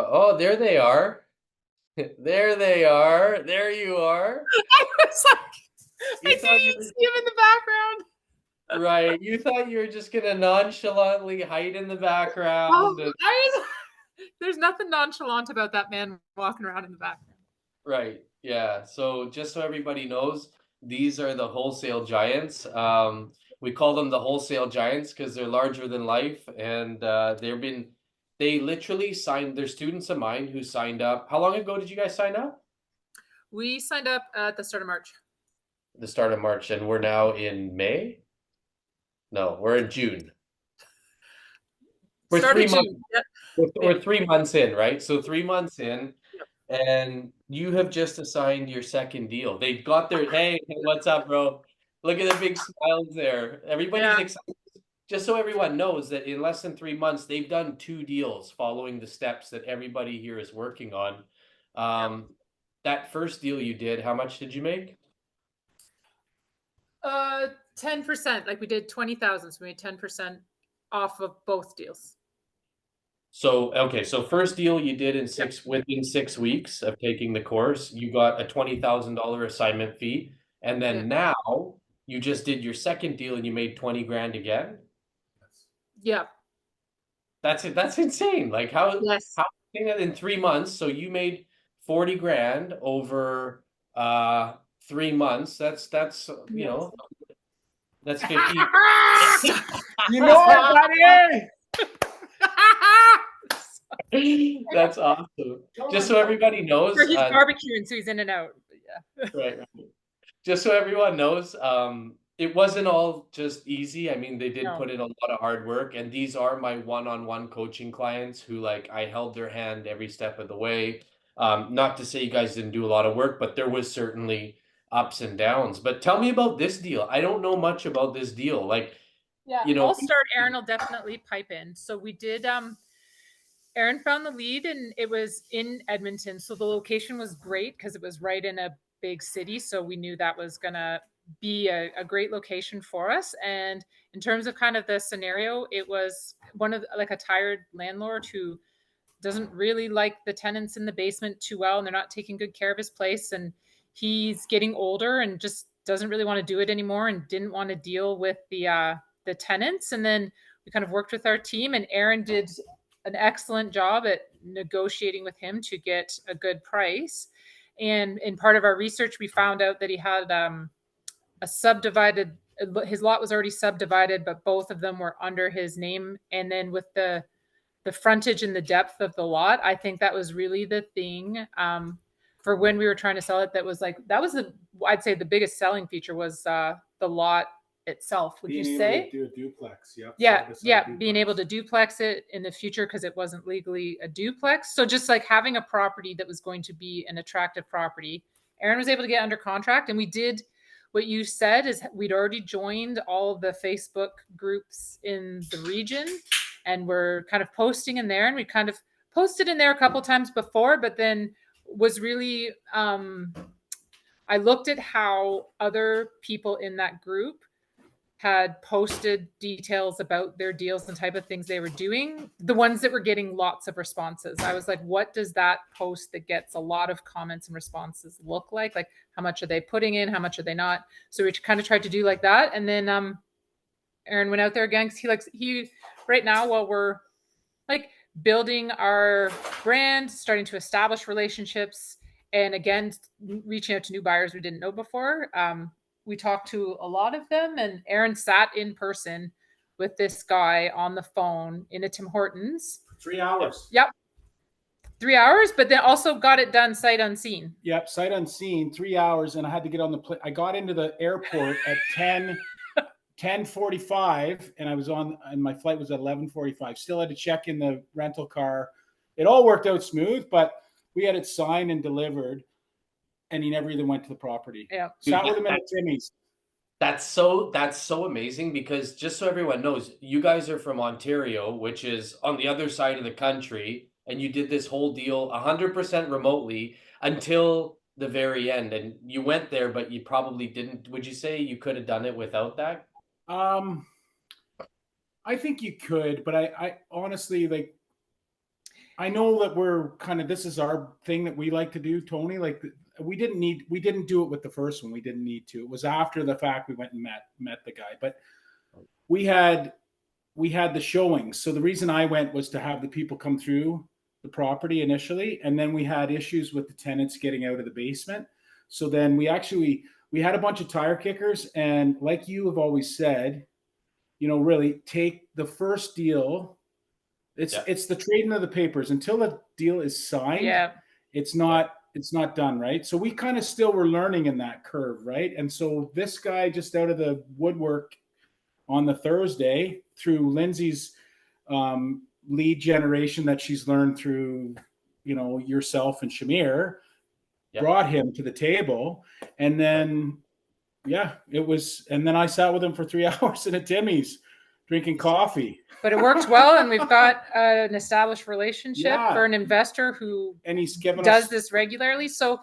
Oh, there they are. There they are. There you are. I was like, I You thought didn't you even were see him in the background. right. You thought you were just gonna nonchalantly hide in the Oh, background and there's nothing nonchalant about that man walking around in the background. right. Yeah. So just so everybody knows, these are the wholesale giants. We call them the wholesale giants because they're larger than life, and they literally signed. They're students of mine who signed up. How long ago did you guys sign up? We signed up at the start of March. The start of March, and we're now in May. No, we're in June. We're Start of 3 months. June. Yep. We're 3 months in, right? So 3 months in, Yep. and you have just assigned your second deal. They got their hey, what's up, bro? Look at the big smiles there. Everybody's Yeah. excited. Just so everyone knows that in less than 3 months, they've done two deals following the steps that everybody here is working on. Yep. Um, that first deal you did, how much did you make? 10%. Like we did 20,000, so we made 10% off of both deals. So, okay, so first deal you did Yep. within 6 weeks of taking the course, you got a $20,000 assignment fee, and Yeah. then now you just did your second deal and you made 20 grand again. Yeah. That's it. That's insane. Like Yes. how in 3 months, so you made 40 grand over 3 months. That's Yes. that's 50. You know it, buddy. That's awesome. Just so everybody Or knows, he's barbecuing, so he's in and out. But yeah. right. Just so everyone knows, it wasn't all just easy. I mean, they did No. put in a lot of hard work, and these are my one-on-one coaching clients who, like, I held their hand every step of the way. Not to say you guys didn't do a lot of work, but there was certainly ups and downs. But tell me about this deal. I don't know much about this deal. Like, Yeah, you know, I'll start. Aaron will definitely pipe in. So we did Aaron found the lead and it was in Edmonton. So the location was great because it was right in a big city. So we knew that was gonna be a great location for us. And in terms of kind of the scenario, it was one of like a tired landlord who doesn't really like the tenants in the basement too well and they're not taking good care of his place. And he's getting older and just doesn't really want to do it anymore and didn't want to deal with the tenants. And then we kind of worked with our team and Aaron did an excellent job at negotiating with him to get a good price. And in part of our research, we found out that he had a subdivided, his lot was already subdivided, but both of them were under his name. And then with the frontage and the depth of the lot, I think that was really the thing for when we were trying to sell it. That was the, I'd say the biggest selling feature was the lot itself. Would Being you able say? to do a duplex, yep. Yeah, Side by side yeah, duplex. being able to duplex it in the future because it wasn't legally a duplex. So just like having a property that was going to be an attractive property. Aaron was able to get under contract and we did what you said is we'd already joined all of the Facebook groups in the region and we're kind of posting in there and we kind of posted in there a couple times before, but then was really I looked at how other people in that group had posted details about their deals and type of things they were doing, the ones that were getting lots of responses. I was like, what does that post that gets a lot of comments and responses look like? Like, how much are they putting in? How much are they not? So we kind of tried to do like that. And then Aaron went out there again because he right now while we're like building our brand, starting to establish relationships, and again reaching out to new buyers we didn't know before. We talked to a lot of them, and Aaron sat in person with this guy on the phone in a Tim Hortons. 3 hours. Yep. 3 hours, but then also got it done sight unseen. Yep, sight unseen, 3 hours, and I had to get on the plane. I got into the airport at 10:45, and I was on, and my flight was at 11:45. Still had to check in the rental car. It all worked out smooth, but we had it signed and delivered, and he never even went to the property. Yeah. Sat with him at Timmy's. That's so amazing because just so everyone knows, you guys are from Ontario, which is on the other side of the country, and you did this whole deal 100% remotely until the very end. And you went there, but you probably didn't. Would you say you could have done it without that? I think you could, but I honestly like. I know that we're kind of, this is our thing that we like to do, Tony. Like we didn't do it with the first one. We didn't need to. It was after the fact we went and met the guy. But we had the showings. So the reason I went was to have the people come through the property initially, and then we had issues with the tenants getting out of the basement. So then we had a bunch of tire kickers, and like you have always said, really take the first deal. It's the trading of the papers until the deal is signed. Yeah. It's not done, right? So we kind of still were learning in that curve, right? And so this guy just out of the woodwork on the Thursday through Lindsay's lead generation that she's learned through, yourself and Shamir, brought him to the table. And then, and then I sat with him for 3 hours in a Timmy's drinking coffee. But it worked well, and we've got an established relationship for an investor who and he's given does this regularly. So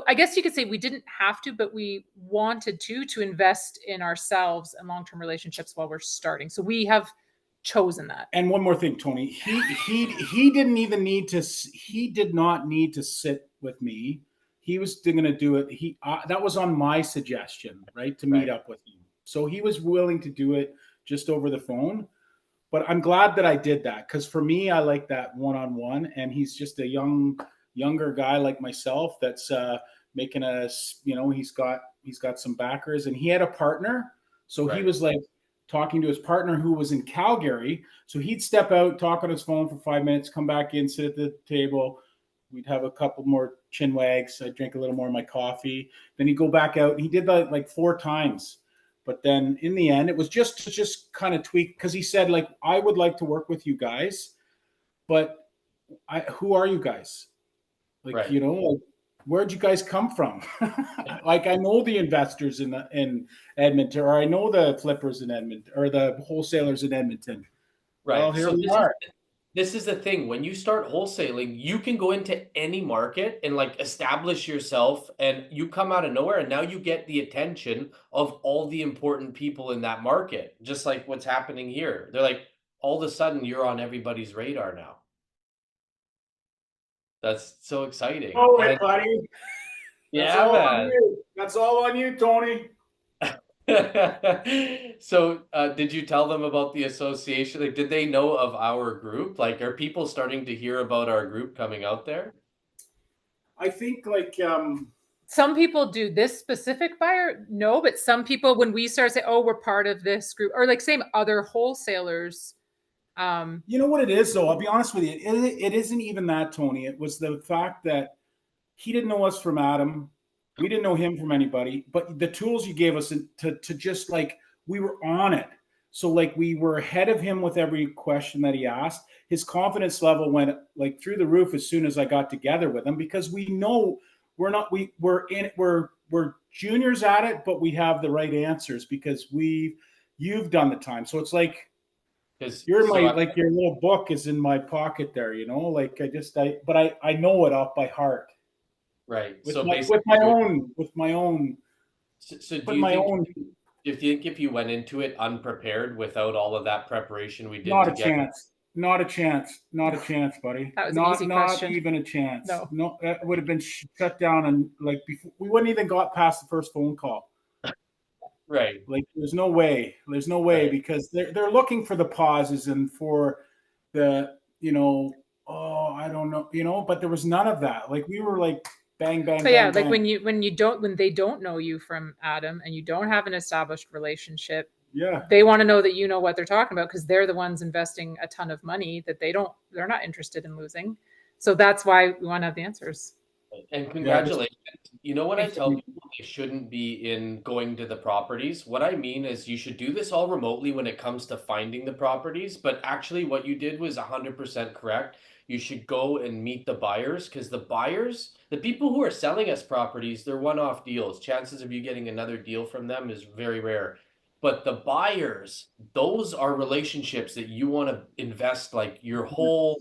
I guess you could say we didn't have to, but we wanted to invest in ourselves and long-term relationships while we're starting. So we have chosen that. And one more thing, Tony, he didn't even need to. He did not need to sit with me. He was going to do it. That was on my suggestion, right, to meet up with him. So he was willing to do it just over the phone. But I'm glad that I did that, because for me, I like that one-on-one. And he's just a younger guy like myself that's making he's got some backers, and he had a partner. So he was like talking to his partner who was in Calgary. So he'd step out, talk on his phone for 5 minutes, come back in, sit at the table. We'd have a couple more chin wags. I'd drink a little more of my coffee. Then he'd go back out. And he did that like 4 times. But then in the end, it was just kind of tweak, because he said, like, I would like to work with you guys, but who are you guys? Like, like, where'd you guys come from? Like, I know the investors in Edmonton, or I know the flippers in Edmonton, or the wholesalers in Edmonton. Right. Well, here so we are. This is the thing. When you start wholesaling, you can go into any market and like establish yourself, and you come out of nowhere, and now you get the attention of all the important people in that market. Just like what's happening here. They're like, all of a sudden you're on everybody's radar now. That's so exciting. Oh, wait, buddy. Yeah, man. That's all on you, Tony. So did you tell them about the association? Like, did they know of our group? Like, are people starting to hear about our group coming out there? I think like some people do. This specific buyer, no, but some people, when we start saying, oh, we're part of this group, or like same other wholesalers. You know what it is, though? I'll be honest with you. It isn't even that, Tony. It was the fact that he didn't know us from Adam. We didn't know him from anybody. But the tools you gave us to just like, we were on it. So like we were ahead of him with every question that he asked. His confidence level went like through the roof as soon as I got together with him, because we know we're juniors at it, but we have the right answers because you've done the time. So it's like, your little book is in my pocket there, like I know it off by heart. Right. With my own. So do you think if you went into it unprepared without all of that preparation we did Not a chance, buddy. That was an easy question. Not even a chance. No, that would have been shut down, and like before, we wouldn't even got past the first phone call. Right. Like there's no way right. Because they're looking for the pauses and for the, I don't know, but there was none of that. Like we were like bang, bang, so bang, yeah, bang. Like when they don't know you from Adam and you don't have an established relationship, they want to know that you know what they're talking about, because they're the ones investing a ton of money that they're not interested in losing. So that's why we want to have the answers. And congratulations. You know what I tell people? They shouldn't be in going to the properties. What I mean is you should do this all remotely when it comes to finding the properties. But actually what you did was 100% correct. You should go and meet the buyers, because the buyers, the people who are selling us properties, they're one-off deals. Chances of you getting another deal from them is very rare. But the buyers, those are relationships that you want to invest like your whole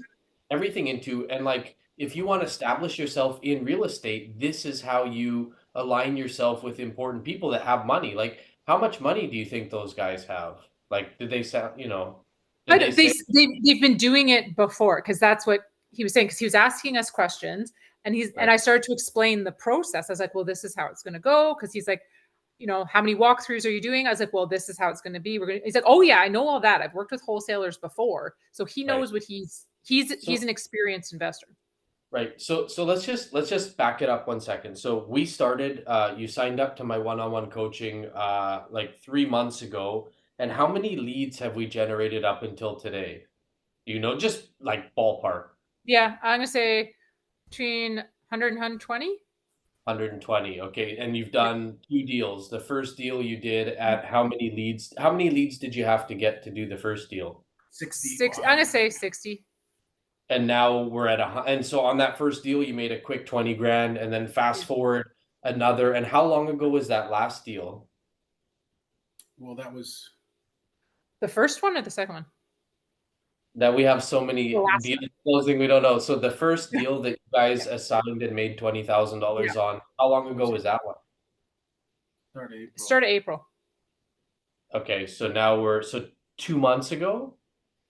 everything into. And like, if you want to establish yourself in real estate, this is how you align yourself with important people that have money. Like, how much money do you think those guys have? Like, did they sound, Did But they say? they've been doing it before, because that's what he was saying, because he was asking us questions, and Right. I started to explain the process. I was like, well, this is how it's going to go, because he's like, how many walkthroughs are you doing? I was like, well, this is how it's going to be. He's like, oh yeah, I know all that. I've worked with wholesalers before, so he Right. knows what he's So an experienced investor. right. So let's just back it up 1 second. So we started. You signed up to my one-on-one coaching like 3 months ago. And how many leads have we generated up until today? Just like ballpark. Yeah, I'm gonna say between 100 and 120. 120. Okay. And you've done 2 deals. The first deal you did at how many leads? How many leads did you have to get to do the first deal? 60. I'm gonna say 60. And now we're at and so on that first deal, you made a quick 20 grand, and then fast forward another. And how long ago was that last deal? Well, that was The first one or the second one? That we have so many The last deals closing, we don't know. So the first deal that you guys assigned and made $20,000 on, how long ago was that one? start of April. Start of April. Okay, so now so 2 months ago?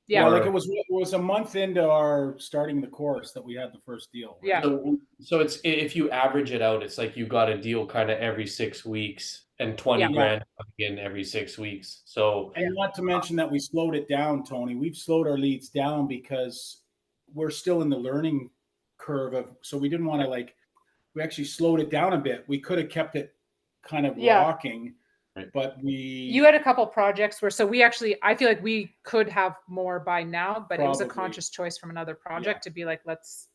Yeah. Well, like it was a month into our starting the course that we had the first deal. Right? Yeah. So it's, if you average it out, it's like you got a deal kind of every 6 weeks and 20 Yeah. grand coming in every 6 weeks. So And not to mention that we slowed it down, Tony. We've slowed our leads down because we're still in the learning curve of. So we didn't want to we actually slowed it down a bit. We could have kept it kind of rocking, but you had a couple projects where, so I feel like we could have more by now, but it was a conscious choice from another project to be like, let's.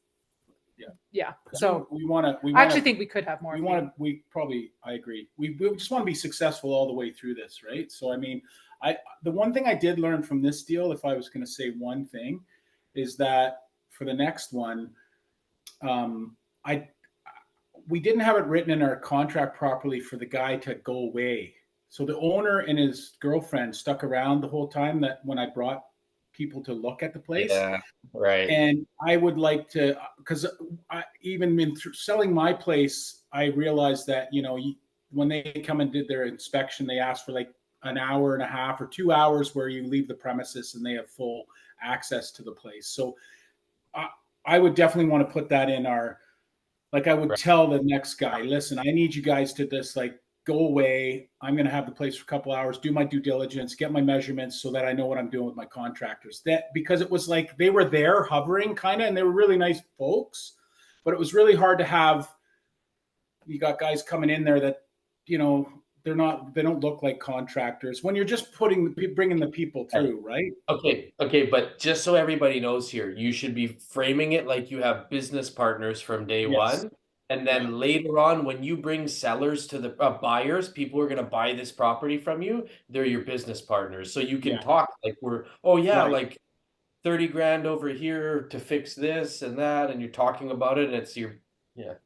Yeah. So we want to. I actually think we could have more. I agree. We just want to be successful all the way through this, right? So I mean, the one thing I did learn from this deal, if I was going to say one thing, is that for the next one, we didn't have it written in our contract properly for the guy to go away. So the owner and his girlfriend stuck around the whole time that when I brought people to look at the place. Yeah, right. And I would like to, because I even selling my place, I realized that, when they come and did their inspection, they asked for like an hour and a half or 2 hours where you leave the premises and they have full access to the place. So I would definitely want to put that in our, I would tell the next guy, listen, I need you guys to just go away. I'm going to have the place for a couple hours, do my due diligence, get my measurements so that I know what I'm doing with my contractors. Because it was like they were there hovering kind of, and they were really nice folks, but it was really hard to have. You got guys coming in there that, they don't look like contractors when you're just bringing the people through, right? Okay. But just so everybody knows here, you should be framing it like you have business partners from day one. And then later on, when you bring sellers to the buyers, people who are going to buy this property from you, they're your business partners. So you can talk like like 30 grand over here to fix this and that. And you're talking about it, and it's your,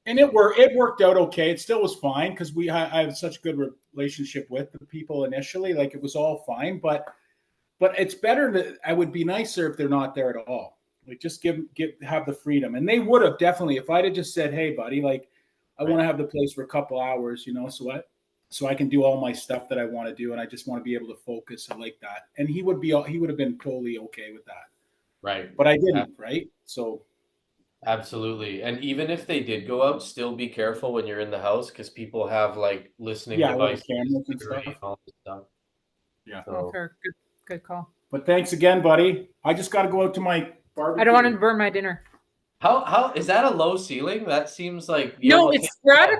And it worked out okay. It still was fine because I have such a good relationship with the people initially. Like it was all fine, but it's better that I would be nicer if they're not there at all. Like just have the freedom. And they would have definitely, if I'd have just said, hey buddy, I want to have the place for a couple hours, so I can do all my stuff that I want to do. And I just want to be able to focus and like that. And he would have been totally okay with that. Right. But I didn't, right? So. Absolutely. And even if they did go out, still be careful when you're in the house because people have listening devices cameras and stuff. And all this stuff. Yeah. So. Okay. Good call. But thanks again, buddy. I just got to go out to my barbecue. I don't want to burn my dinner. How is that a low ceiling? That seems like we're at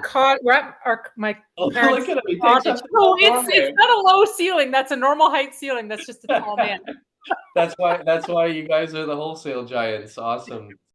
my parents' cottage. No, it's not a low ceiling. That's a normal height ceiling. That's just a tall man. That's why you guys are the wholesale giants. Awesome.